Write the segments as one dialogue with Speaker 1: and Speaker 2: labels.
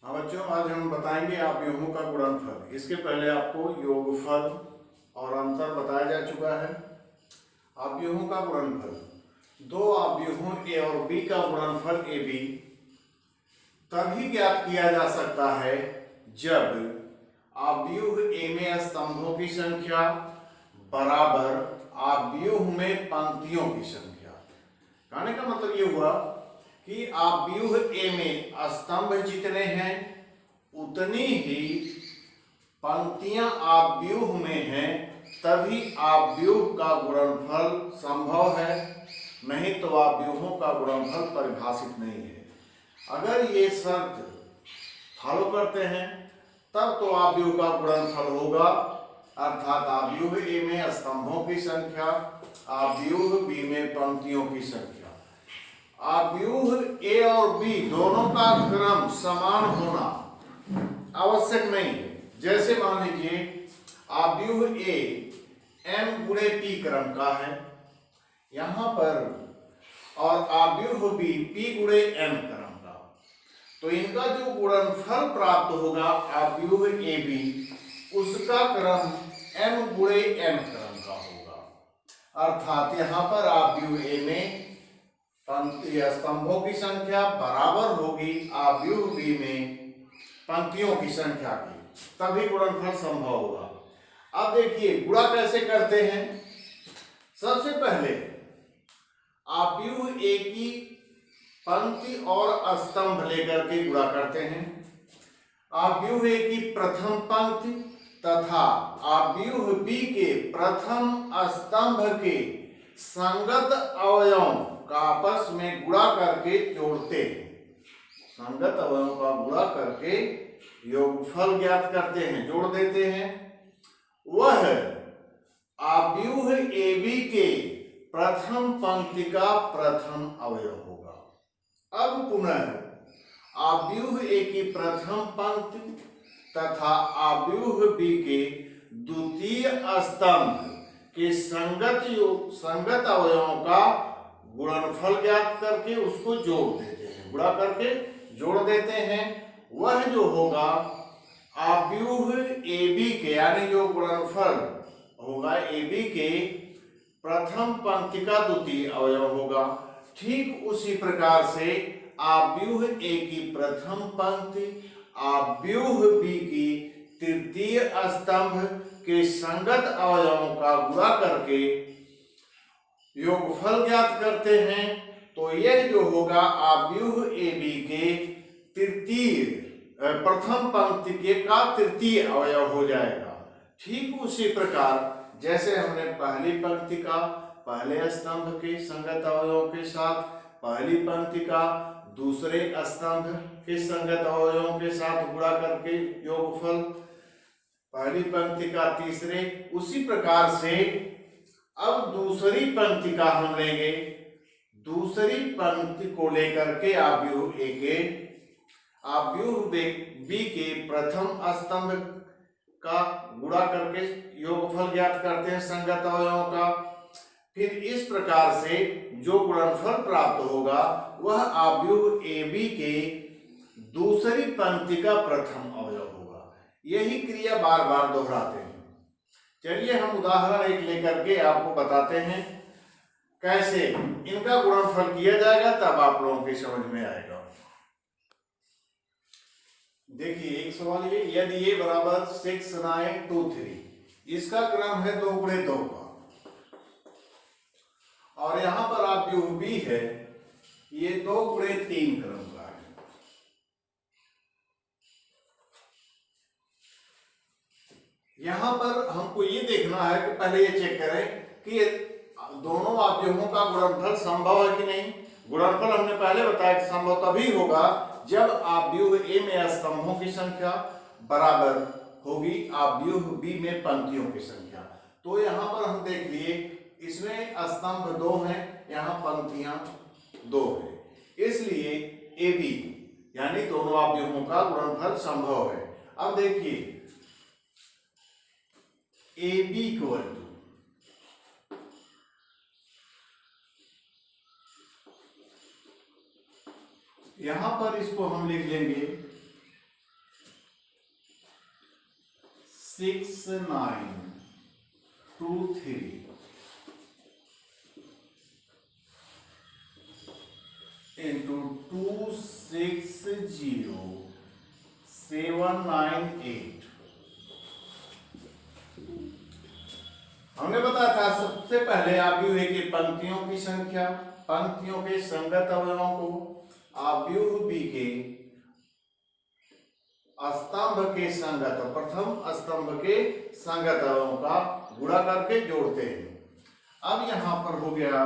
Speaker 1: हाँ बच्चों, आज हम बताएंगे आव्यूहों का गुणनफल। इसके पहले आपको योगफल और अंतर बताया जा चुका है। आव्यूहों का गुणनफल, दो आव्यूहों ए और बी का गुणनफल ए बी तभी ज्ञात किया जा सकता है जब आव्यूह ए में स्तंभों की संख्या बराबर आव्यूह में पंक्तियों की संख्या। कहने का मतलब ये हुआ कि आव्यूह ए में स्तंभ जितने हैं उतनी ही पंक्तियां आव्यूह में हैं, तभी आव्यूह का गुणनफल संभव है, नहीं तो आव्यूहों का गुणनफल परिभाषित नहीं है। अगर ये शर्त फॉलो करते हैं तब तो आव्यूह का गुणनफल होगा, अर्थात आव्यूह ए में स्तंभों की संख्या आव्यूह बी में पंक्तियों की संख्या। आव्यूह ए और बी दोनों का क्रम समान होना आवश्यक नहीं है। जैसे मान लीजिए आव्यूह ए m गुणे p क्रम का है यहां पर, और आव्यूह बी p गुणे n क्रम का, तो इनका जो गुणनफल प्राप्त होगा आव्यूह ए बी, उसका क्रम m गुणे n क्रम का होगा। अर्थात यहां पर आव्यूह ए में स्तंभों की संख्या बराबर होगी आव्यूह बी में पंक्तियों की संख्या की, तभी गुणनफल संभव होगा। अब देखिए गुणा कैसे करते हैं। सबसे पहले आव्यूह ए की पंक्ति और स्तंभ लेकर के गुणा करते हैं। आव्यूह ए की प्रथम पंक्ति तथा आव्यूह बी के प्रथम स्तंभ के संगत अवयवों का आपस में गुणा करके जोड़ते हैं। संगत अवयवों का गुणा करके योगफल ज्ञात करते हैं, जोड़ देते हैं। वह आव्यूह ए बी के प्रथम पंक्ति का प्रथम अवयव होगा। अब पुनः आव्यूह ए की प्रथम पंक्ति तथा आव्यूह बी के द्वितीय स्तंभ के संगत अवयवों का गुणनफल ज्ञात करके उसको जोड़ देते हैं, गुणा करके जोड़ देते हैं। वह जो होगा आव्यूह ए बी के, यानी जो गुणनफल होगा ए बी के प्रथम पंक्ति का द्वितीय अवयव होगा। ठीक उसी प्रकार से आव्यूह ए की प्रथम पंक्ति आव्यूह बी की तृतीय स्तंभ के संगत अवयवों का गुणा करके योगफल ज्ञात करते हैं। तो यह जो होगा आव्यूह ए बी के प्रथम पंक्ति के का तृतीय अवयव हो जाएगा। ठीक उसी प्रकार जैसे हमने पहली पंक्ति का पहले स्तंभ के संगत अवयवों के साथ, पहली पंक्ति का दूसरे स्तंभ के संगत अवयवों के साथ गुणा करके योगफल, पहली पंक्ति का तीसरे, उसी प्रकार से अब दूसरी पंक्ति का हम लेंगे। दूसरी पंक्ति को लेकर के आव्यूह ए के आव्यूह बी के प्रथम स्तंभ का गुणा करके योगफल ज्ञात करते हैं संगत अवयवों का। फिर इस प्रकार से जो गुणनफल प्राप्त होगा वह आव्यूह ए बी के दूसरी पंक्ति का प्रथम अवयव होगा। यही क्रिया बार बार दोहराते हैं। चलिए हम उदाहरण एक लेकर के आपको बताते हैं कैसे इनका गुणनफल किया जाएगा, तब आप लोगों की समझ में आएगा। देखिए एक सवाल ये, यदि ए बराबर 6 9 2 3, इसका क्रम है 2 गुणे 2 का, और यहां पर आव्यूह बी है ये 2 गुणे 3 क्रम का है। यहां पर हमको ये देखना है कि पहले ये चेक करें कि दोनों आव्यूहों का गुणनफल संभव है कि नहीं। गुणनफल हमने पहले बताया कि संभव तभी होगा जब आव्यूह ए में स्तंभों की संख्या बराबर होगी आव्यूह बी में पंक्तियों की संख्या। तो यहां पर हम देख लिए इसमें स्तंभ 2 हैं, यहां पंक्तियां 2 हैं, इसलिए ए बी यानी दोनों आव्यूहों का गुणनफल संभव है। अब देखिए ए बी इक्वल टू, यहां पर इसको हम लिख लेंगे 6923 into 260798। हमने बताया था सबसे पहले आव्यूह के पंक्तियों की संख्या, पंक्तियों के संगत अवयवों को आव्यूह बी के स्तंभ के संगत, प्रथम स्तंभ के संगत अवयवों का गुणा करके जोड़ते हैं। अब यहां पर हो गया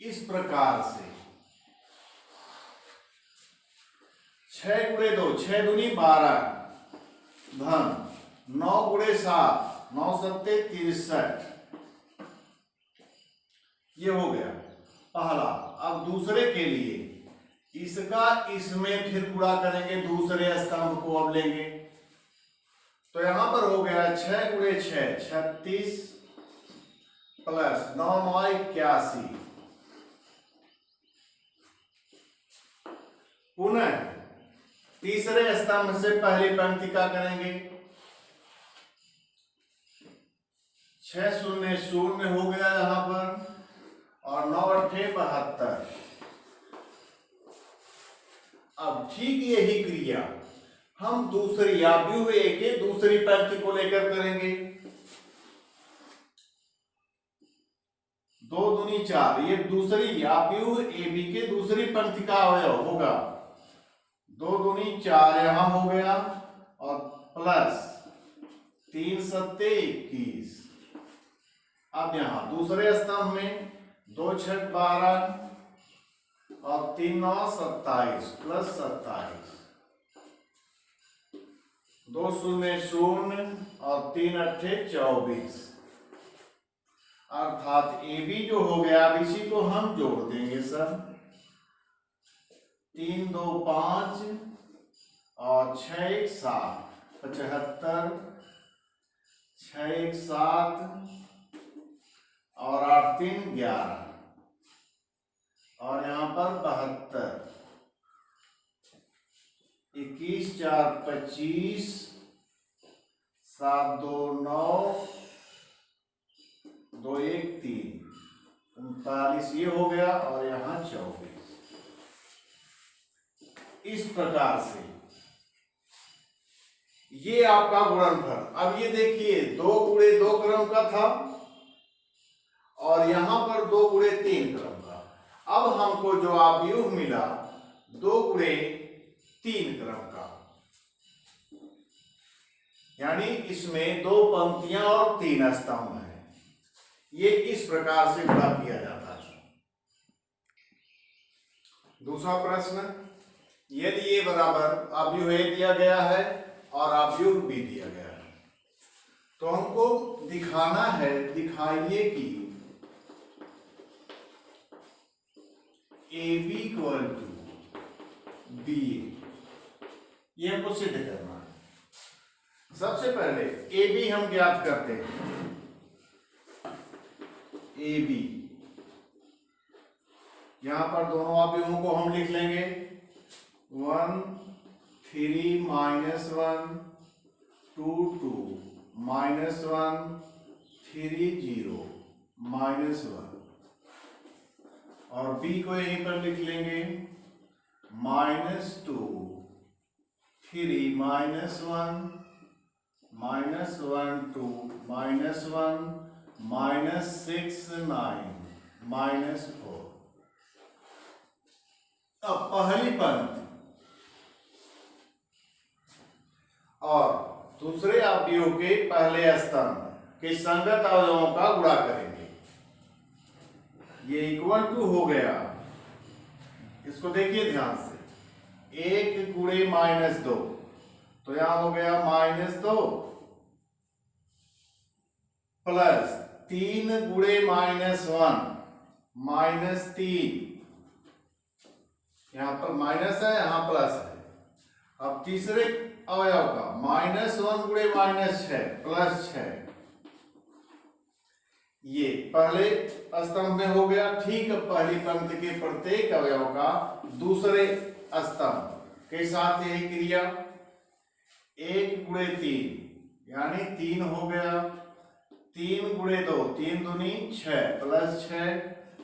Speaker 1: इस प्रकार से 6 गुणे 2, 6 दूनी 12 धन 9 गुणे 7, 9 सत्ते 63। ये हो गया पहला। अब दूसरे के लिए इसका इसमें फिर गुणा करेंगे, दूसरे स्तंभ को अब लेंगे। तो यहां पर हो गया 6 गुणे 6 36 प्लस 9 9 81। पुनः तीसरे स्तंभ से पहली पंक्ति का करेंगे। 6 0 0 हो गया यहां पर और 9 8 72। अब ठीक यही क्रिया हम दूसरी आव्यूह ए के दूसरी पंक्ति को लेकर करेंगे। 2 दूनी 4, ये दूसरी आव्यूह ए बी के दूसरी पंक्ति का अवयव होगा। 2 दूनी 4 यहां हो गया और प्लस 3 सत्ते 21। अब यहां दूसरे स्तंभ में 2 6 12 और 3 9 27 प्लस 27, 2 0 0 और 3 8 24। अर्थात ए बी जो हो गया, अब इसी को हम जोड़ देंगे सर। 3 2 5 और 6 1 7 75, 6 1 7 और 8 3 11 और यहां पर 72, 21 4 25, 7 2 9, 2 1 3 39। ये हो गया और यहां 24। इस प्रकार से ये आपका गुणनफल। अब ये देखिए 2 गुणे 2 क्रम का था और यहां पर 2 गुणे 3 क्रम का। अब हमको जो आव्यूह मिला 2 गुणे 3 क्रम का, यानी इसमें 2 पंक्तियां और 3 स्तंभ हैं। ये इस प्रकार से गुणा किया जाता है। दूसरा प्रश्न, यदि ए बराबर आव्यूह ए दिया गया है और आव्यूह बी दिया गया है, तो हमको दिखाना है, दिखाइए कि A B equal to B A. ये हमको सिद्ध करना है। सबसे पहले ए बी हम ज्ञात करते हैं। ए बी, यहां पर दोनों आव्यूहों को हम लिख लेंगे। 1 3 -1 2 2 -1 3 0 -1 और बी को यहीं पर लिख लेंगे। -2 3 -1 -1 2 -1 -6 9 -4। अब पहली पंक्ति और दूसरे आव्यूह के पहले स्तंभ के संगत अवयवों का गुणा करेंगे। ये इक्वल टू हो गया, इसको देखिए ध्यान से, 1 गुणे -2, तो यहां हो गया -2 प्लस 3 गुणे -1 -3, यहां पर माइनस है, यहां प्लस है। अब तीसरे अवयव का -1 गुणे -6 प्लस 6, ये पहले स्तंभ में हो गया। ठीक पहली पंक्ति के प्रत्येक अवयव का दूसरे स्तंभ के साथ यही क्रिया। 1 गुणे 3 यानी 3 हो गया, 3 गुणे 2 3 दूनी 6 प्लस 6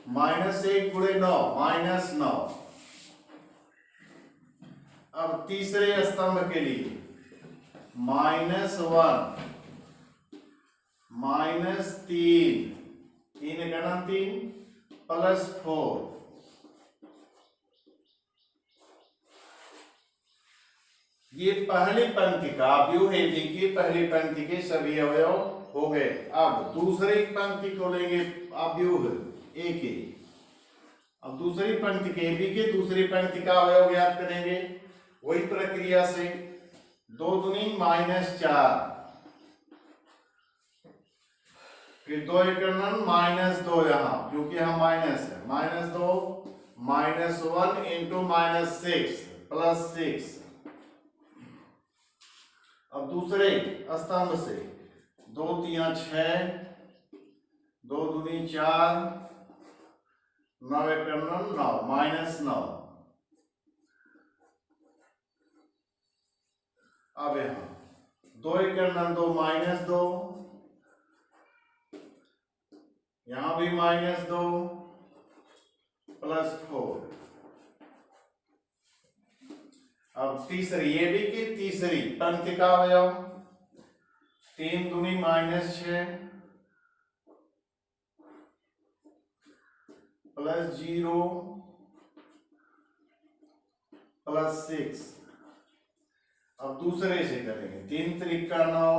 Speaker 1: माइनस 1 गुणे 9 माइनस 9। अब तीसरे स्तंभ के लिए -1 -3 3 गणन 3 प्लस 4। ये पहली पंक्ति का अवयव ए बी की पहली पंक्ति के सभी अवयव हो गए। अब दूसरी पंक्ति को लेंगे अवयव ए के। अब दूसरी पंक्ति के ए बी के दूसरी पंक्ति का अवयव ज्ञात करेंगे वही प्रक्रिया से। 2 दूनी -4 फिर 2 एकरण -2 यहाँ क्योंकि यहाँ माइनस है -2 -1 इंटू -6 प्लस 6। अब दूसरे स्तंभ से 2 3 6 2 दूनी 4 9 एकरण 9 -9। अब यहाँ 2 एकरण 2 -2 यहाँ भी -2 प्लस 4। अब तीसरी ये भी की तीसरी पंक्ति का अवयव 3 दूनी -6 प्लस 0 प्लस 6। अब दूसरे से करेंगे 3 त्रिका 9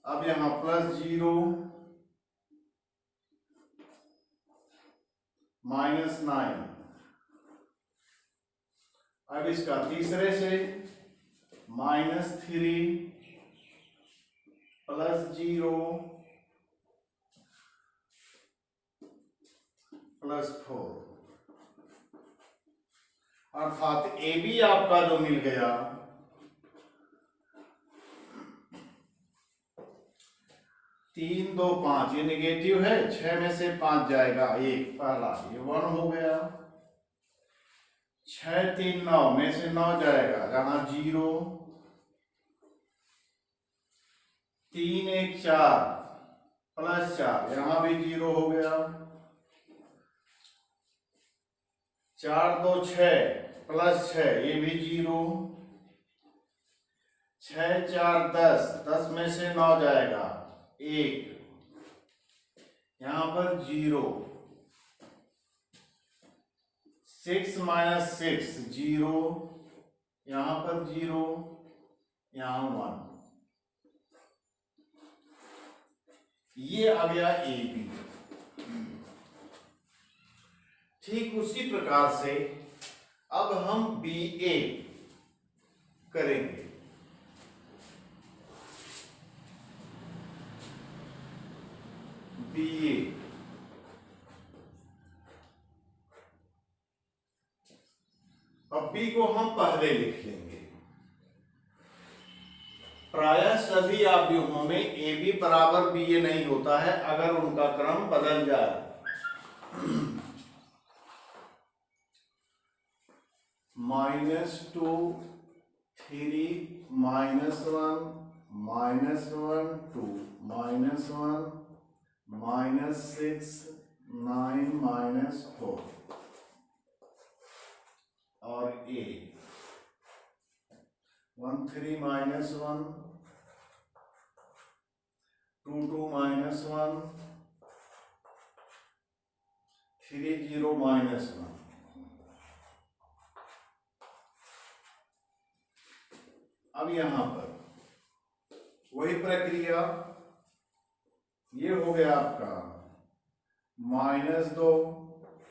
Speaker 1: अब यहां प्लस 0 -9। अब इसका तीसरे से -3 प्लस 0 प्लस 4। अर्थात ए बी आपका जो मिल गया 3 2 5 ये निगेटिव है, 6 में से 5 जाएगा 1 पहला ये 1 हो गया। 6 3 9 में से 9 जाएगा जहां 0 3 1 4 प्लस 4 यहां भी 0 हो गया। 4 2 6 प्लस 6 ये भी 0। 6 4 10 10 में से 9 जाएगा 1 यहां पर 0। 6 - 6 0 यहां पर 0 यहां 1। ये आ गया ए बी। ठीक उसी प्रकार से अब हम बी ए करेंगे। बी ए अब बी को हम पहले लिख लेंगे। प्रायः सभी अवयवों में ए बी बराबर बी ए नहीं होता है अगर उनका क्रम बदल जाए। -2 3 -1 -1 2 -1 -6 9 -4 और a 1 3 -1 2 2 -1 3 0 -1। अब यहां पर वही प्रक्रिया ये हो गया आपका -2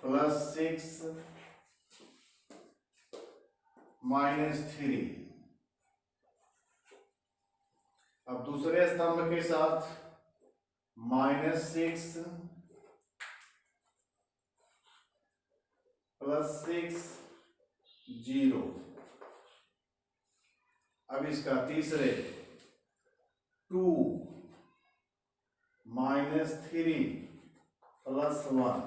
Speaker 1: प्लस 6 -3। अब दूसरे स्तंभ के साथ -6 प्लस 6 0। अब इसका तीसरे 2 -3 प्लस 1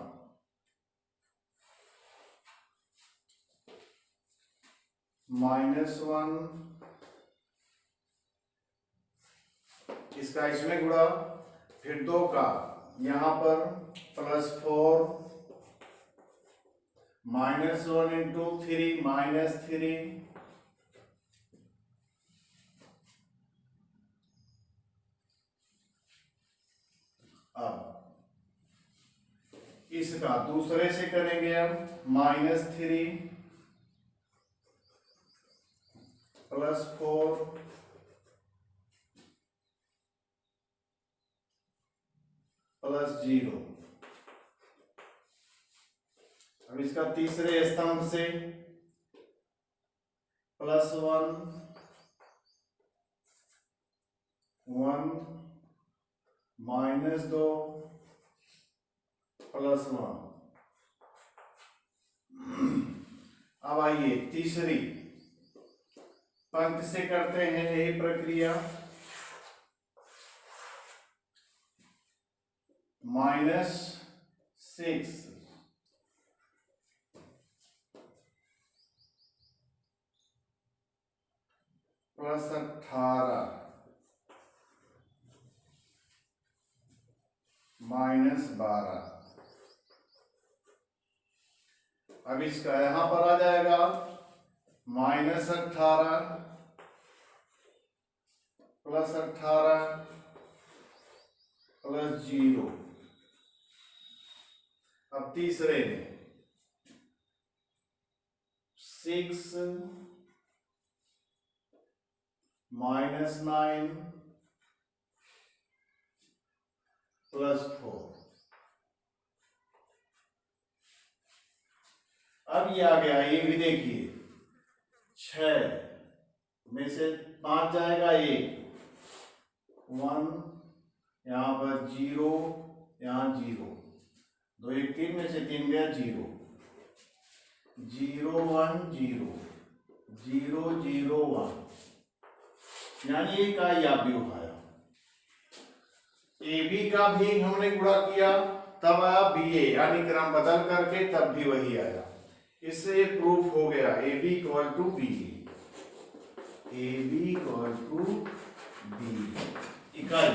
Speaker 1: -1, इसका इसमें गुणा, फिर 2 का यहां पर +4, -1 इंटू 3 -3, अब इसका दूसरे से करेंगे, अब -3 +4 +0। अब इसका तीसरे स्तंभ से +1 1 -2 +1। अब आइए तीसरी पंक्ति से करते हैं यही प्रक्रिया, -6 +18 -12। अब इसका यहां पर आ जाएगा -18 +18 +0। अब तीसरे में 6 -9 +4। अब ये आ गया, ये भी देखिए 6 में से 5 जाएगा, 1 यहां पर 0, यहां 0, 2 1 3 में से 3 गया 0 0 1 0 0 0 1, यानी एक का याव्यूह आया। AB का भी हमने गुणा किया, तब आया BA, यानी क्रम बदल करके तब भी वही आया। इससे प्रूफ हो गया AB = BA, AB = BA इकाई।